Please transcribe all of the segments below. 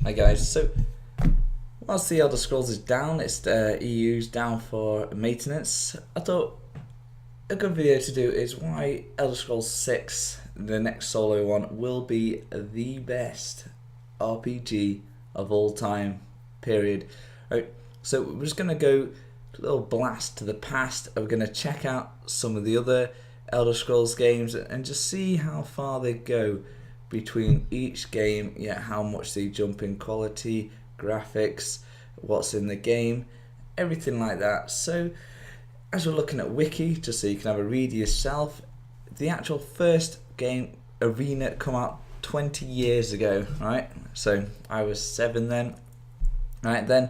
Hi guys, so whilst the Elder Scrolls is down, it's EU's down for maintenance, I thought a good video to do is why Elder Scrolls 6, the next solo one, will be the best RPG of all time, period. Right, so we're just going to go a little blast to the past. We're going to check out some of the other Elder Scrolls games and just see how far they go between each game, how much they jump in quality, graphics, what's in the game, everything like that. So as we're looking at wiki, just so you can have a read yourself, the actual first game, Arena, come out 20 years ago, right? So I was 7 then. Right, then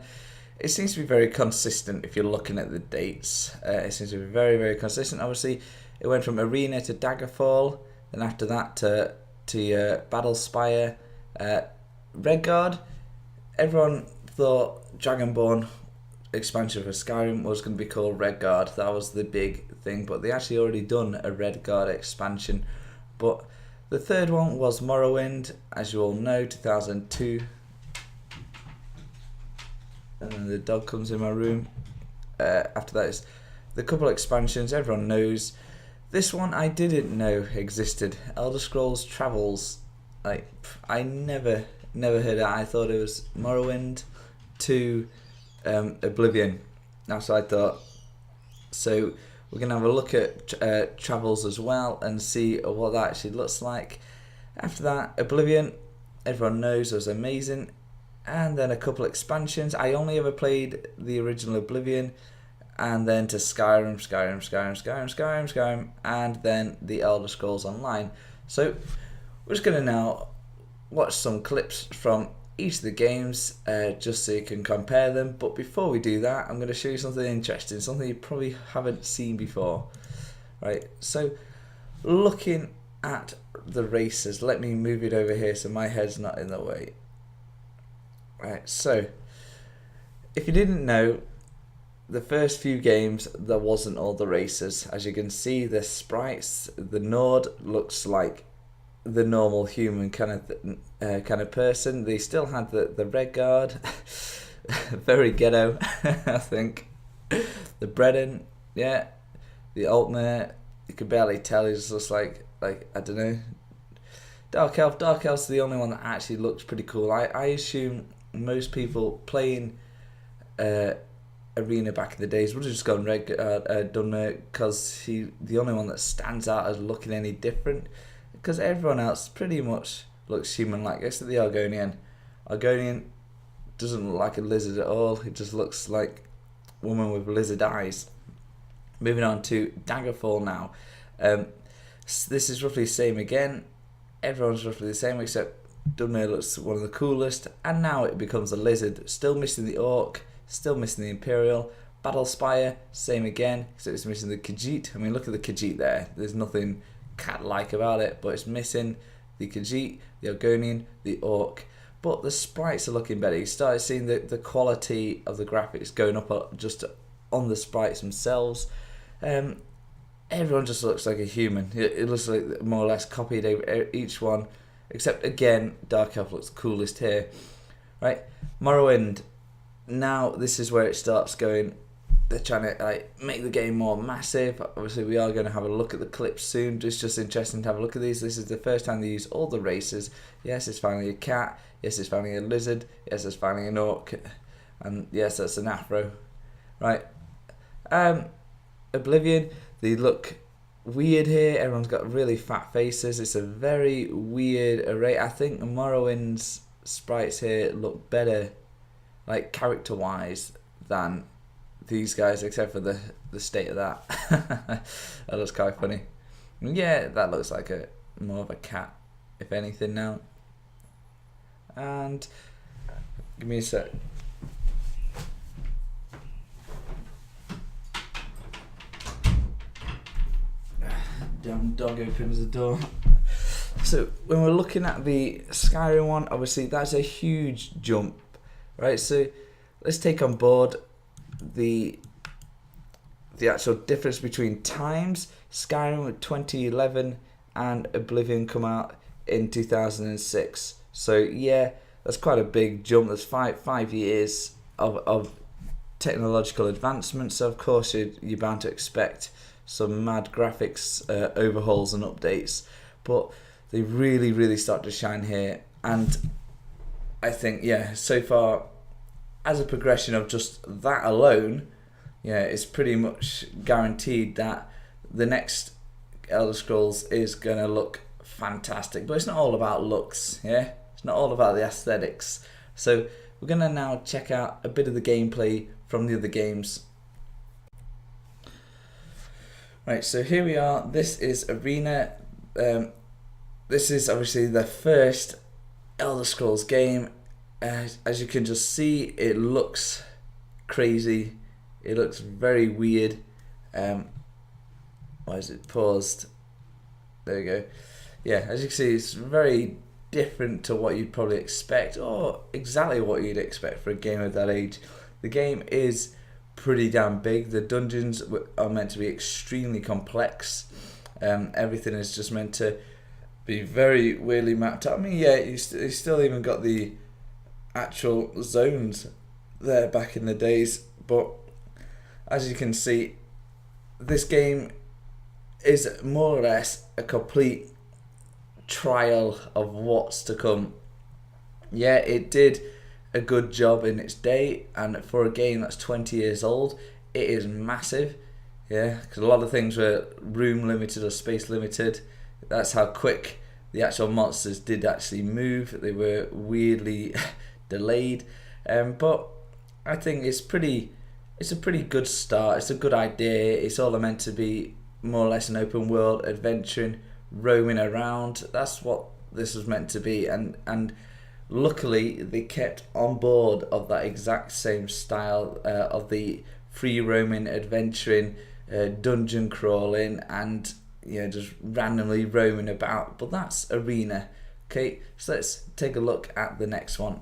it seems to be very consistent if you're looking at the dates. It seems to be very, very consistent. Obviously, it went from Arena to Daggerfall, then after that to Battlespire, Redguard. Everyone thought Dragonborn expansion for Skyrim was going to be called Redguard. That was the big thing, but they actually already done a Redguard expansion. But the third one was Morrowind, as you all know, 2002. And then the dog comes in my room. After that is the couple expansions everyone knows. This one I didn't know existed. Elder Scrolls Travels. I never heard of it. I thought it was Morrowind to Oblivion. That's what I thought. So we're gonna have a look at Travels as well and see what that actually looks like. After that, Oblivion, everyone knows, was amazing. And then a couple expansions. I only ever played the original Oblivion, and then to Skyrim, and then the Elder Scrolls Online. So we're just going to now watch some clips from each of the games, just so you can compare them. But before we do that, I'm going to show you something interesting, something you probably haven't seen before. Right, so looking at the races, let me move it over here so my head's not in the way. Right, so if you didn't know, the first few games there wasn't all the races. As you can see, the sprites, the Nord looks like the normal human kind of person. They still had the Redguard, very ghetto, I think. The Bredden, the Altmare, you could barely tell. He's just like I don't know. Dark Elf's the only one that actually looks pretty cool. I assume most people playing Arena back in the days would have just gone Dunmer, because he's the only one that stands out as looking any different, because everyone else pretty much looks human-like, except the Argonian. Argonian doesn't look like a lizard at all. It just looks like a woman with lizard eyes. Moving on to Daggerfall now. This is roughly the same again. Everyone's roughly the same, except Dunmer looks one of the coolest, and now it becomes a lizard. Still missing the Orc, still missing the Imperial. Battlespire, same again, except it's missing the Khajiit. I mean, look at the Khajiit there. There's nothing cat-like about it, but it's missing the Khajiit, the Argonian, the Orc. But the sprites are looking better. You started seeing the quality of the graphics going up just on the sprites themselves. Everyone just looks like a human. It looks like more or less copied each one. Except again, Dark Elf looks coolest here. Right, Morrowind. Now this is where it starts going. They're trying to make the game more massive. Obviously, we are going to have a look at the clips soon. It's just interesting to have a look at these. This is the first time they use all the races. Yes, it's finally a cat. Yes, it's finally a lizard. Yes, it's finally an orc. And yes, that's an afro. Right. Oblivion. They look weird here. Everyone's got really fat faces. It's a very weird array. I think Morrowind's sprites here look better, like character-wise, than these guys, except for the state of that. That looks quite funny. Yeah, that looks like more of a cat, if anything now. And give me a sec. Damn dog opens the door. So when we're looking at the Skyrim one, obviously that's a huge jump, right? So let's take on board the actual difference between times. Skyrim with 2011 and Oblivion come out in 2006. So yeah, that's quite a big jump. There's five years of technological advancement, so of course you're bound to expect some mad graphics overhauls and updates, but they really start to shine here. And I think, yeah, so far, as a progression of just that alone, yeah, it's pretty much guaranteed that the next Elder Scrolls is going to look fantastic. But it's not all about looks, yeah? It's not all about the aesthetics. So we're going to now check out a bit of the gameplay from the other games. Right, so here we are. This is Arena. This is obviously the first Elder Scrolls game. As you can just see, it looks crazy. It looks very weird. Why is it paused? There we go. Yeah, as you can see, it's very different to what you'd probably expect, or exactly what you'd expect for a game of that age. The game is pretty damn big. The dungeons are meant to be extremely complex. Everything is just meant to be very weirdly mapped out. I mean, yeah, you still even got the actual zones there back in the days, but as you can see, this game is more or less a complete trial of what's to come. Yeah, it did a good job in its day, and for a game that's 20 years old, it is massive. Yeah, because a lot of things were room limited or space limited. That's how quick the actual monsters did actually move. They were weirdly delayed, but I think it's a pretty good start. It's a good idea. It's all meant to be more or less an open world adventuring, roaming around. That's what this was meant to be, and luckily they kept on board of that exact same style of the free roaming, adventuring, dungeon crawling, and just randomly roaming about. But that's Arena. Okay, so let's take a look at the next one.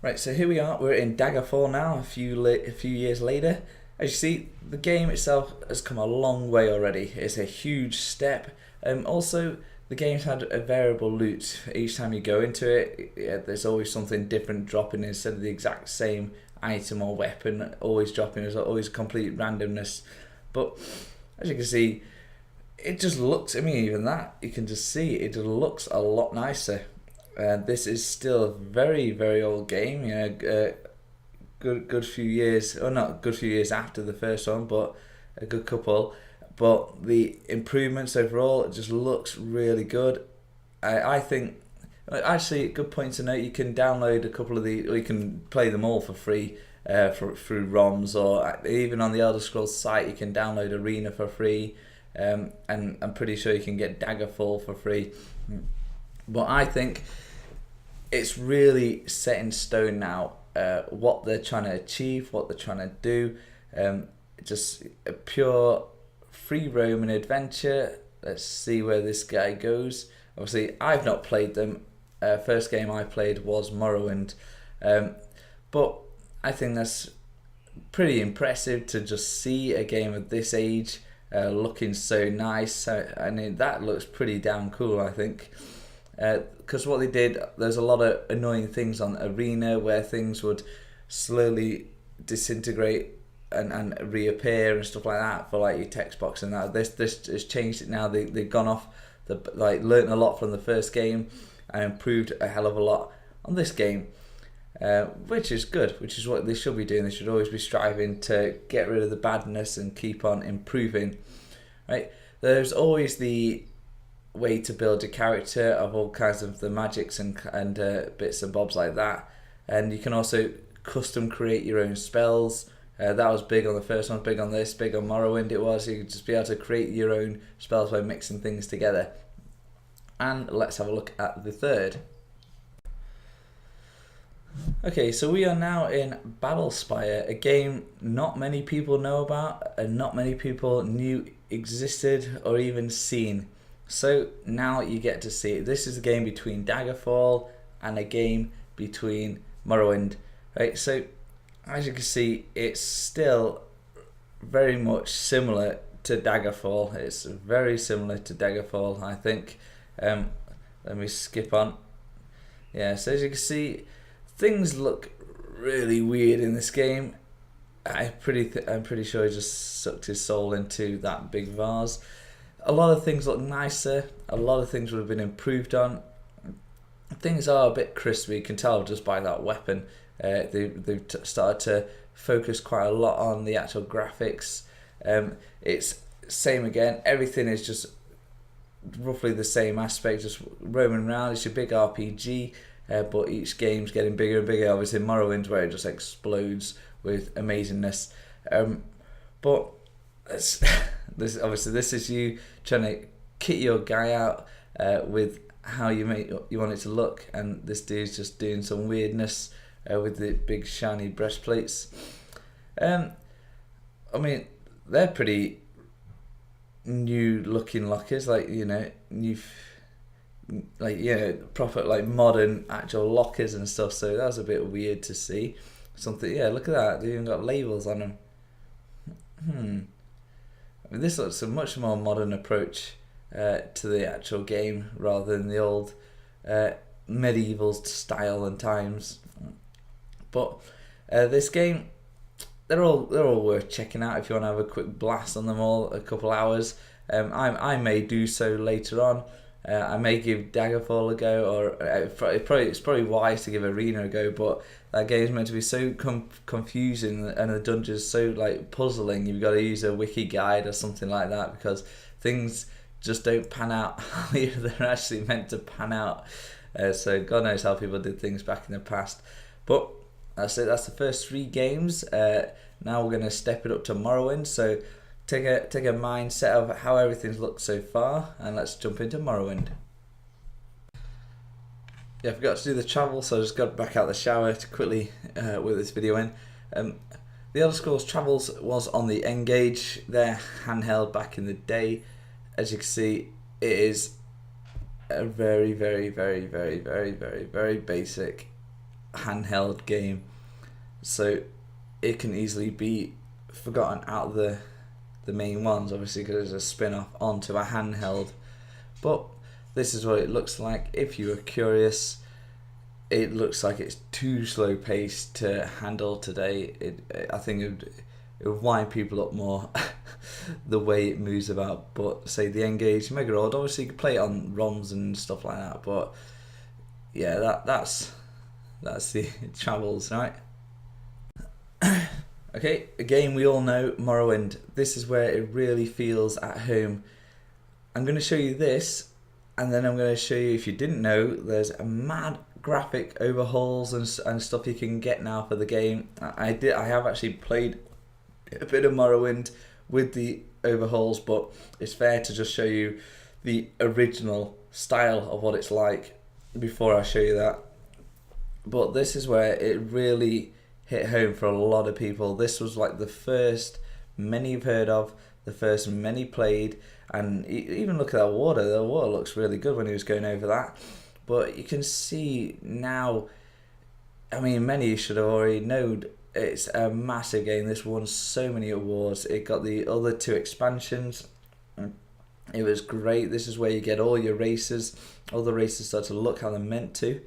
Right, so here we are. We're in Daggerfall now, a few years later. As you see, the game itself has come a long way already. It's a huge step. Also, the game's had a variable loot. Each time you go into it, there's always something different dropping instead of the exact same item or weapon always dropping. There's always complete randomness. But as you can see, it just looks, I mean, even that, you can just see it just looks a lot nicer. This is still a very old game. Good few years, or not good few years after the first one, but a good couple. But the improvements overall, it just looks really good. I think, actually, a good point to note, you can download a couple of or you can play them all for free through ROMs, or even on the Elder Scrolls site, you can download Arena for free, and I'm pretty sure you can get Daggerfall for free. But I think it's really set in stone now, what they're trying to achieve, what they're trying to do. Just a pure free roaming adventure. Let's see where this guy goes. Obviously, I've not played them. First game I played was Morrowind. But I think that's pretty impressive to just see a game of this age looking so nice. I mean, that looks pretty damn cool, I think. Because what they did, there's a lot of annoying things on Arena where things would slowly disintegrate and reappear and stuff like that for like your text box and that. This has changed it now. They've gone off learnt a lot from the first game and improved a hell of a lot on this game, which is good, which is what they should be doing. They should always be striving to get rid of the badness and keep on improving. Right? There's always the way to build a character of all kinds of the magics and bits and bobs like that, and you can also custom create your own spells. That was big on the first one, big on this, big on Morrowind. It was, you could just be able to create your own spells by mixing things together. And let's have a look at the third. Okay, so we are now in Battlespire, a game not many people know about and not many people knew existed or even seen. So now you get to see it. This is a game between Daggerfall and a game between Morrowind. Right, so as you can see, it's still very much similar to Daggerfall. It's very similar to Daggerfall, I think. Let me skip on. Yeah, so as you can see, things look really weird in this game. I'm pretty sure he just sucked his soul into that big vase. A lot of things look nicer. A lot of things would have been improved on. Things are a bit crispy. You can tell just by that weapon. They've started to focus quite a lot on the actual graphics. It's same again. Everything is just roughly the same aspect, just roaming around. It's your big RPG, but each game's getting bigger and bigger. Obviously, Morrowind's where it just explodes with amazingness. But this is you trying to kit your guy out with how you want it to look, and this dude's just doing some weirdness with the big shiny breastplates. I mean, they're pretty new looking lockers, like, you know, new, like, yeah, proper like modern actual lockers and stuff. So that was a bit weird to see. Something, yeah, look at that. They even got labels on them. I mean, this looks a much more modern approach to the actual game rather than the old medieval style and times. But this game, they're all worth checking out if you want to have a quick blast on them all, a couple hours. I may do so later on. I may give Daggerfall a go, or it's probably wise to give Arena a go. But that game's meant to be so confusing, and the dungeons so like puzzling. You've got to use a wiki guide or something like that, because things just don't pan out how they're actually meant to pan out. So God knows how people did things back in the past. But that's it. That's the first 3 games. Now we're going to step it up to Morrowind. So take a mindset of how everything's looked so far, and let's jump into Morrowind. Yeah, I forgot to do the travel, so I just got back out the shower to quickly whip this video in. The Elder Scrolls Travels was on the N-Gage. They're handheld back in the day. As you can see, it is a very, very, very, very, very, very, very basic handheld game. So it can easily be forgotten out of the main ones, obviously, because it's a spin-off onto a handheld. But this is what it looks like. If you are curious, it looks like it's too slow paced to handle today. I think it would wind people up more the way it moves about. But say the N-Gage Mega Rod, obviously you can play it on ROMs and stuff like that. But yeah, that's the Travels, right? Okay, a game we all know, Morrowind. This is where it really feels at home. I'm going to show you this, and then I'm going to show you, if you didn't know, there's a mad graphic overhauls and stuff you can get now for the game. I have actually played a bit of Morrowind with the overhauls, but it's fair to just show you the original style of what it's like before I show you that. But this is where it really hit home for a lot of people. This was like the first many have heard of, the first many played, and even look at that water. The water looks really good when he was going over that. But you can see now, I mean, many should have already known, it's a massive game. This won so many awards. It got the other 2 expansions. It was great. This is where you get all your races. All the races start to look how they're meant to.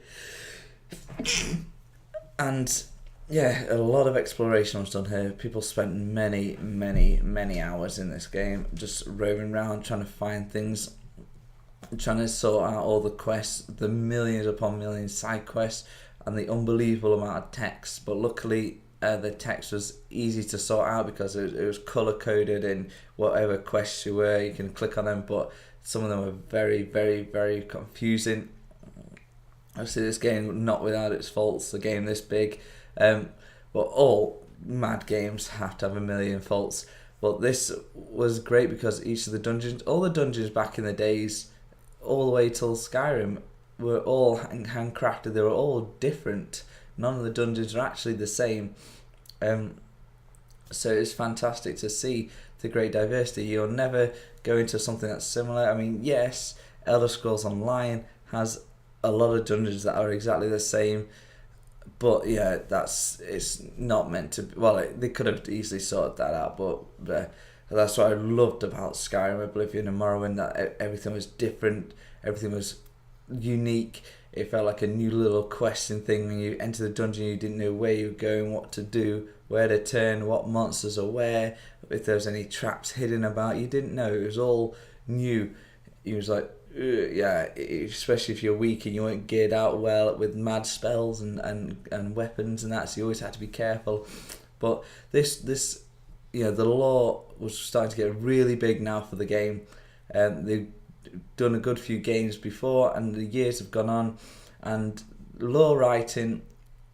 And yeah, a lot of exploration was done here. People spent many, many, many hours in this game, just roving around, trying to find things, trying to sort out all the quests, the millions upon millions side quests, and the unbelievable amount of text. But luckily, the text was easy to sort out because it was color coded in whatever quests you were. You can click on them, but some of them were very, very, very confusing. Obviously, this game not without its faults. A game this big. But all mad games have to have a million faults. But this was great because each of the dungeons, all the dungeons back in the days, all the way till Skyrim, were all handcrafted. They were all different. None of the dungeons are actually the same. So it's fantastic to see the great diversity. You'll never go into something that's similar. I mean, yes, Elder Scrolls Online has a lot of dungeons that are exactly the same. But yeah, it's not meant to be. Well, they could have easily sorted that out, but that's what I loved about Skyrim, Oblivion and Morrowind, that everything was different, everything was unique, it felt like a new little question thing when you enter the dungeon. You didn't know where you were going, what to do, where to turn, what monsters are where, if there was any traps hidden about. You didn't know. It was all new. It was like, yeah, especially if you're weak and you weren't geared out well with mad spells and weapons and that, so you always had to be careful. But this the lore was starting to get really big now for the game. They've done a good few games before, and the years have gone on, and lore writing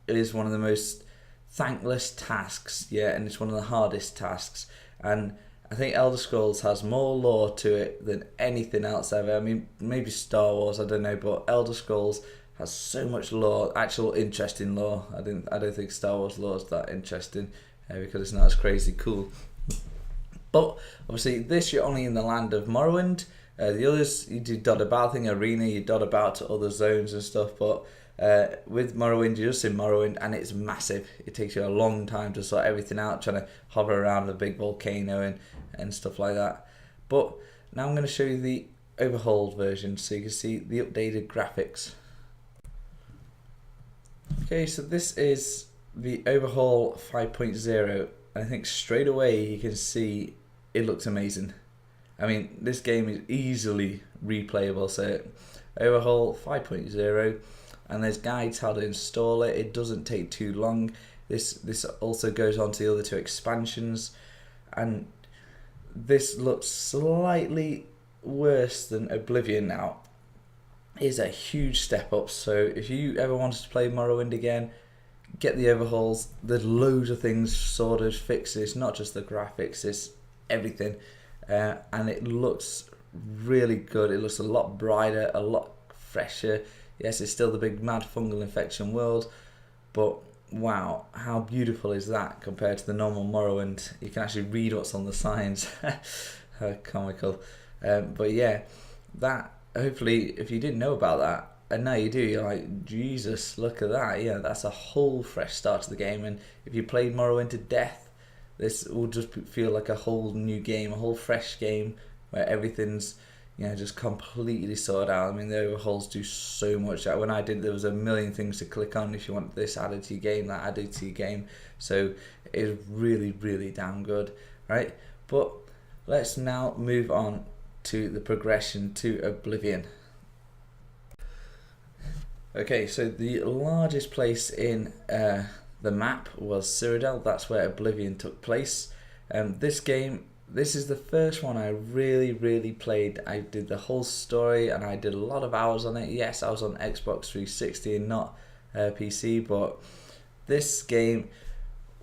is one of the most thankless tasks, and it's one of the hardest tasks. And I think Elder Scrolls has more lore to it than anything else ever. I mean, maybe Star Wars, I don't know, but Elder Scrolls has so much lore, actual interesting lore. I don't think Star Wars lore is that interesting because it's not as crazy cool. But obviously, this you're only in the land of Morrowind. The others you do dot about, I think Arena, you dot about to other zones and stuff. But with Morrowind, you're just in Morrowind, and it's massive. It takes you a long time to sort everything out, trying to hover around the big volcano and stuff like that. But now I'm going to show you the overhauled version so you can see the updated graphics. Okay, so this is the Overhaul 5.0, and I think straight away you can see it looks amazing. I mean, this game is easily replayable. So Overhaul 5.0, and there's guides how to install it. It doesn't take too long. This also goes on to the other two expansions, and this looks slightly worse than Oblivion now. It is a huge step up. So if you ever wanted to play Morrowind again, get the overhauls. There's loads of things sorted, fixes, not just the graphics, it's everything. And it looks really good. It looks a lot brighter, a lot fresher. Yes, it's still the big mad fungal infection world, but wow, how beautiful is that compared to the normal Morrowind? You can actually read what's on the signs. How comical. But yeah, that, hopefully, if you didn't know about that, and now you do, you're like, Jesus, look at that. Yeah, that's a whole fresh start to the game. And if you played Morrowind to death, this will just feel like a whole new game, a whole fresh game where everything's just completely sorted out. I mean, the overhauls do so much. When I did, there was a million things to click on if you want this added to your game, that added to your game. So it's really, really damn good, right? But let's now move on to the progression to Oblivion. Okay, so the largest place in the map was Cyrodiil. That's where Oblivion took place. This is the first one I really played. I did the whole story and I did a lot of hours on it. Yes, I was on Xbox 360 and not PC, but this game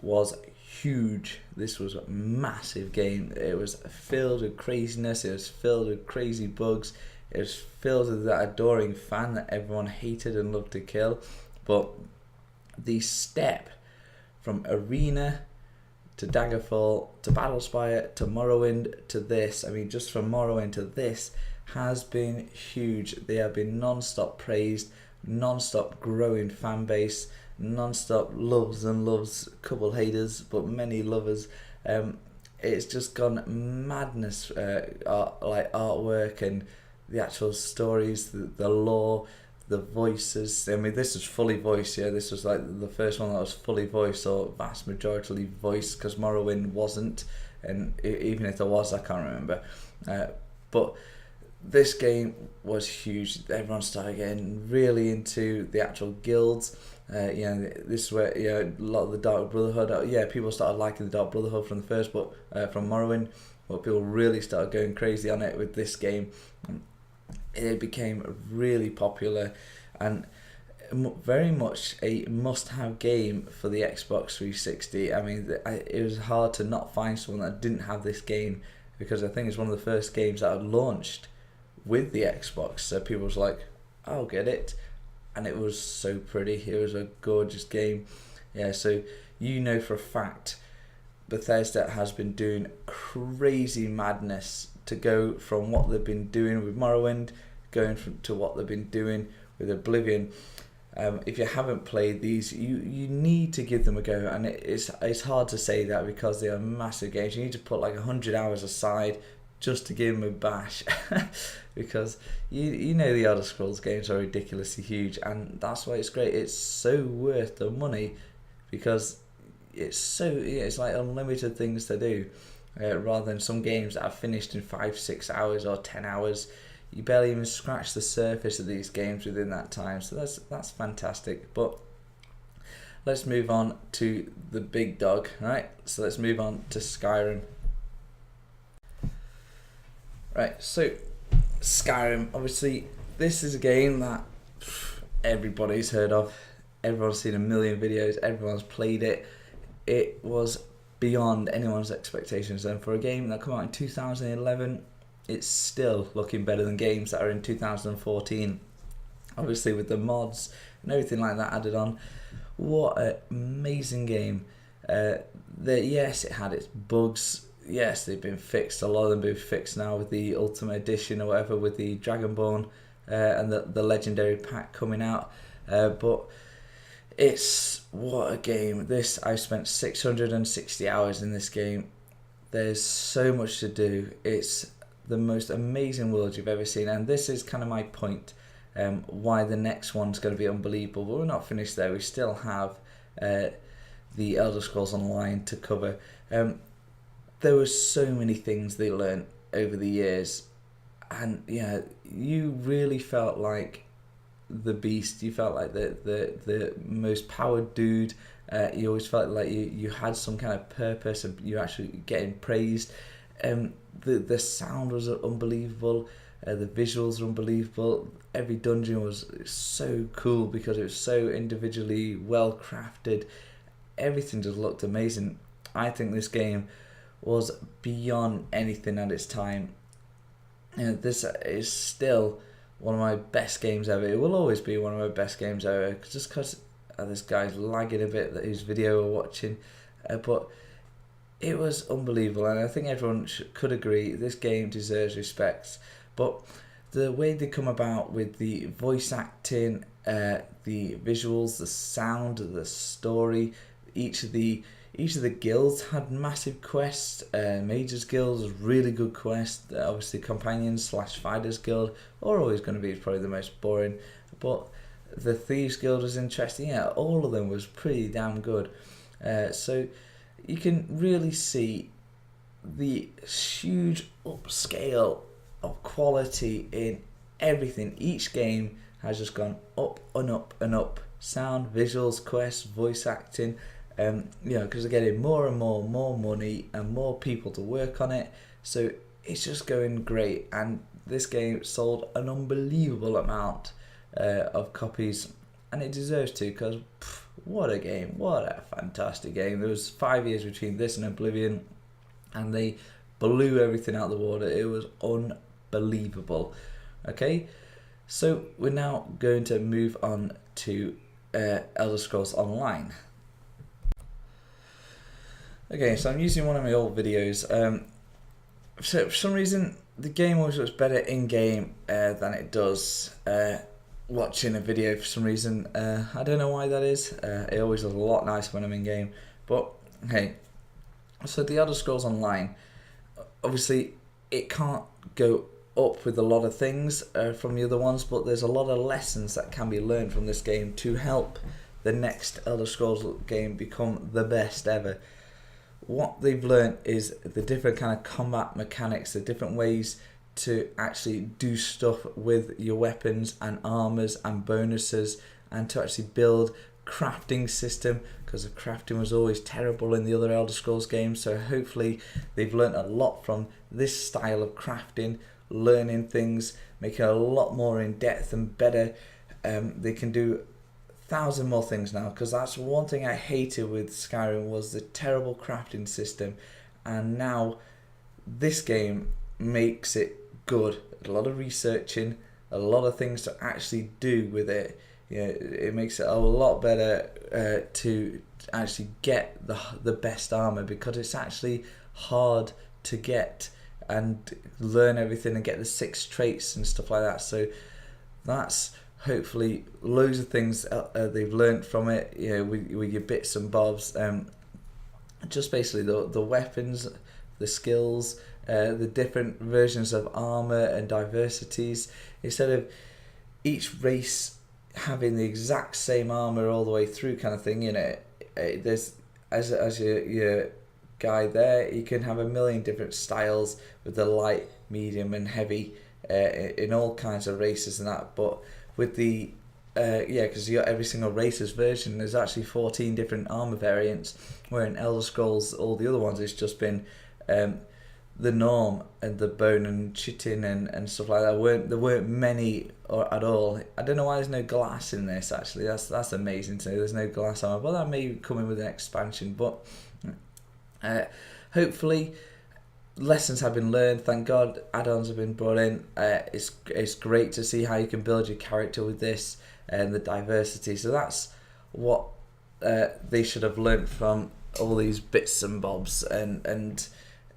was huge. This was a massive game. It was filled with craziness. It was filled with crazy bugs. It was filled with that adoring fan that everyone hated and loved to kill. But the step from Arena to Daggerfall to Battlespire to Morrowind to this, I mean, just from Morrowind to this has been huge. They have been non-stop praised, non-stop growing fan base, non-stop loves and loves, couple haters but many lovers. It's just gone madness, like artwork and the actual stories, the lore, the voices. I mean, this was fully voiced. Yeah, this was like the first one that was fully voiced, or vast majority voiced, because Morrowind wasn't, and even if there was, I can't remember. But this game was huge. Everyone started getting really into the actual guilds. This is where a lot of the Dark Brotherhood. People started liking the Dark Brotherhood from the first, but from Morrowind, but people really started going crazy on it with this game. It became really popular and very much a must-have game for the Xbox 360. I mean, it was hard to not find someone that didn't have this game, because I think it's one of the first games that had launched with the Xbox. So people was like, I'll get it. And it was so pretty. It was a gorgeous game. Yeah, so for a fact Bethesda has been doing crazy madness to go from what they've been doing with Morrowind, going to what they've been doing with Oblivion. If you haven't played these, you need to give them a go, and it's hard to say that because they are massive games. You need to put like 100 hours aside, just to give him a bash because you know the Elder Scrolls games are ridiculously huge, and that's why it's great. It's so worth the money because it's like unlimited things to do, rather than some games that are finished in 5-6 hours or 10 hours. You barely even scratch the surface of these games within that time, so that's fantastic. But let's move on to the big dog, right? So let's move on to Skyrim. Right, so Skyrim, obviously, this is a game that everybody's heard of. Everyone's seen a million videos, everyone's played it. It was beyond anyone's expectations, and for a game that came out in 2011, it's still looking better than games that are in 2014. Obviously, with the mods and everything like that added on, what an amazing game. Yes, it had its bugs. Yes, they've been fixed. A lot of them have been fixed now with the Ultimate Edition or whatever, with the Dragonborn and the Legendary Pack coming out. But what a game. I've spent 660 hours in this game. There's so much to do. It's the most amazing world you've ever seen, and this is kind of my point. Why the next one's going to be unbelievable. But we're not finished there. We still have the Elder Scrolls Online to cover. There were so many things they learned over the years, and yeah, you really felt like the beast. You felt like the most powered dude. You always felt like you had some kind of purpose, and you're actually getting praised. The sound was unbelievable. The visuals were unbelievable. Every dungeon was so cool because it was so individually well crafted. Everything just looked amazing. I think this game was beyond anything at its time. This is still one of my best games ever. It will always be one of my best games ever, just because this guy's lagging a bit, whose video we're watching. But it was unbelievable, and I think everyone could agree this game deserves respect. But the way they come about with the voice acting, the visuals, the sound, the story, each of the guilds had massive quests. Mages Guild was really good quest. Obviously, Companions / Fighters Guild are always going to be probably the most boring. But the Thieves Guild was interesting. Yeah, all of them was pretty damn good. So you can really see the huge upscale of quality in everything. Each game has just gone up and up and up. Sound, visuals, quests, voice acting. Because they're getting more and more money and more people to work on it. So it's just going great. And this game sold an unbelievable amount of copies, and it deserves to, because what a game. What a fantastic game. There was 5 years between this and Oblivion, and they blew everything out of the water. It was unbelievable. Okay, so we're now going to move on to Elder Scrolls Online. Okay, so I'm using one of my old videos. So for some reason, the game always looks better in-game than it does watching a video for some reason. I don't know why that is. It always looks a lot nicer when I'm in-game. But, hey, so the Elder Scrolls Online, obviously, it can't go up with a lot of things from the other ones, but there's a lot of lessons that can be learned from this game to help the next Elder Scrolls game become the best ever. What they've learned is the different kind of combat mechanics, the different ways to actually do stuff with your weapons and armors and bonuses, and to actually build crafting system, because the crafting was always terrible in the other Elder Scrolls games. So hopefully they've learned a lot from this style of crafting, learning things, making it a lot more in depth and better. They can do 1,000 more things now, because that's one thing I hated with Skyrim, was the terrible crafting system, and now this game makes it good. A lot of researching, a lot of things to actually do with it. It makes it a lot better to actually get the best armor, because it's actually hard to get and learn everything and get the 6 traits and stuff like that. So that's hopefully loads of things they've learned from it, with your bits and bobs. Just basically the weapons, the skills, the different versions of armor and diversities. Instead of each race having the exact same armor all the way through, kind of thing, there's as your guy there, you can have a million different styles with the light, medium, and heavy in all kinds of races and that. But with the because you got every single racer's version. There's actually 14 different armor variants, where in Elder Scrolls all the other ones it's just been the norm, and the bone and chitin and stuff like that. There weren't many at all. I don't know why there's no glass in this. Actually, that's amazing to me. There's no glass armor, but that may come in with an expansion. But hopefully lessons have been learned. Thank God add-ons have been brought in. It's great to see how you can build your character with this and the diversity. So that's what they should have learned from all these bits and bobs, and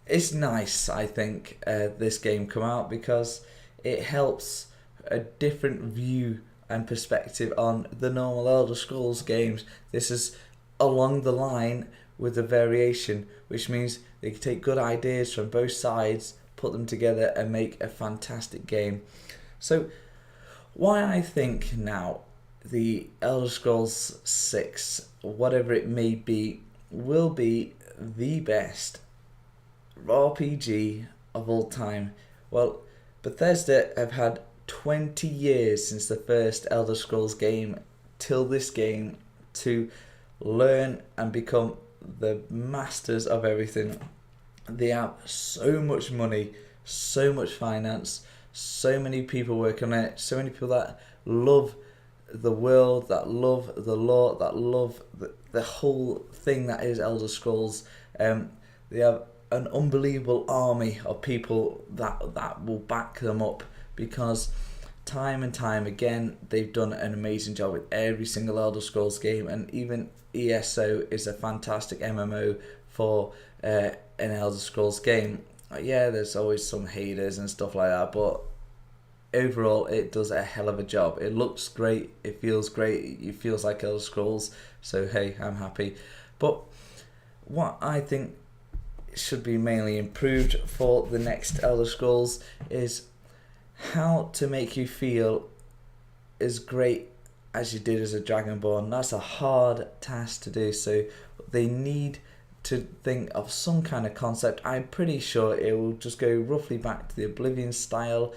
it's nice, I think, this game come out, because it helps a different view and perspective on the normal Elder Scrolls games. This is along the line with the variation, which means they can take good ideas from both sides, put them together, and make a fantastic game. So why I think now the Elder Scrolls 6, whatever it may be, will be the best RPG of all time. Well, Bethesda have had 20 years since the first Elder Scrolls game till this game to learn and become the masters of everything. They have so much money, so much finance, so many people working on it, so many people that love the world, that love the lore, that love the whole thing that is Elder Scrolls. They have an unbelievable army of people that will back them up, because time and time again they've done an amazing job with every single Elder Scrolls game, and even ESO is a fantastic MMO for an Elder Scrolls game. Yeah, there's always some haters and stuff like that, but overall it does a hell of a job. It looks great, it feels great, it feels like Elder Scrolls, so hey, I'm happy. But what I think should be mainly improved for the next Elder Scrolls is how to make you feel as great as you did as a Dragonborn. That's a hard task to do, so they need to think of some kind of concept. I'm pretty sure it will just go roughly back to the Oblivion style.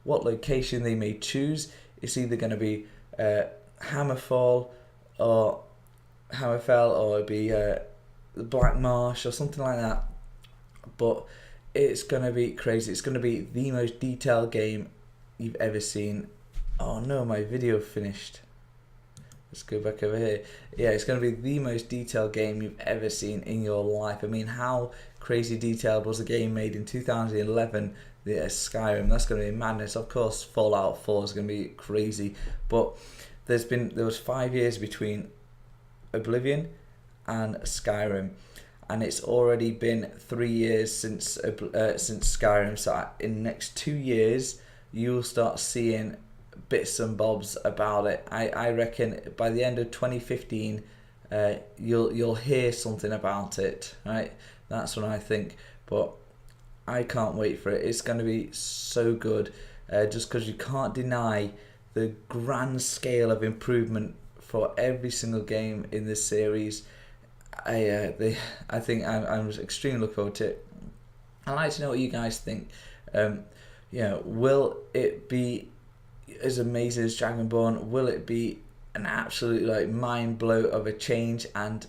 What location they may choose, it's either going to be Hammerfall or it'll be the Black Marsh or something like that. But it's going to be crazy. It's going to be the most detailed game you've ever seen. Oh no, my video finished. Let's go back over here. Yeah, it's going to be the most detailed game you've ever seen in your life. I mean, how crazy detailed was a game made in 2011, the Skyrim? That's going to be madness. Of course, Fallout 4 is going to be crazy. But there was 5 years between Oblivion and Skyrim, and it's already been 3 years since Skyrim. So in the next 2 years, you'll start seeing bits and bobs about it. I reckon by the end of 2015, you'll hear something about it. Right, that's what I think. But I can't wait for it. It's going to be so good, just because you can't deny the grand scale of improvement for every single game in this series. I think I'm extremely looking forward to it. I'd like to know what you guys think. Will it be as amazing as Dragonborn? Will it be an absolute mind blow of a change, and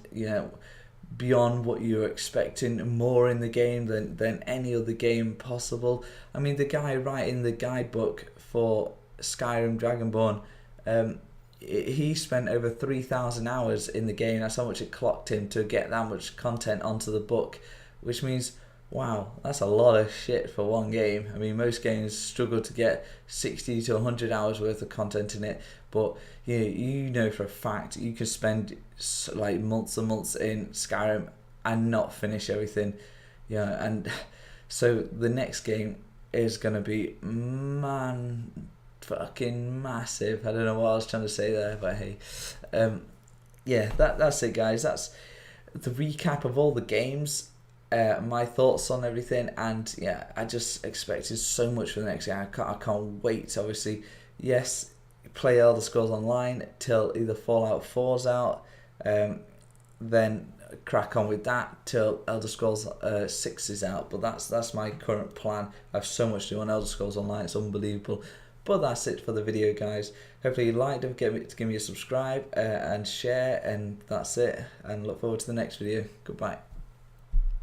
beyond what you were expecting, more in the game than any other game possible? I mean, the guy writing the guidebook for Skyrim Dragonborn, he spent over 3,000 hours in the game. That's how much it clocked him to get that much content onto the book, which means, wow, that's a lot of shit for one game. I mean, most games struggle to get 60 to 100 hours worth of content in it, but you know for a fact you can spend months and months in Skyrim and not finish everything. And so the next game is going to be fucking massive. I don't know what I was trying to say there, but hey, that's it, guys. That's the recap of all the games. my thoughts on everything, and yeah, I just expected so much for the next year. I can't wait. Obviously, yes, play Elder Scrolls Online till either Fallout 4's out, then crack on with that till Elder Scrolls 6 is out. But that's my current plan. I have so much to do on Elder Scrolls Online, it's unbelievable. But that's it for the video, guys. Hopefully you liked it. Give me a subscribe and share, and that's it. And look forward to the next video. Goodbye.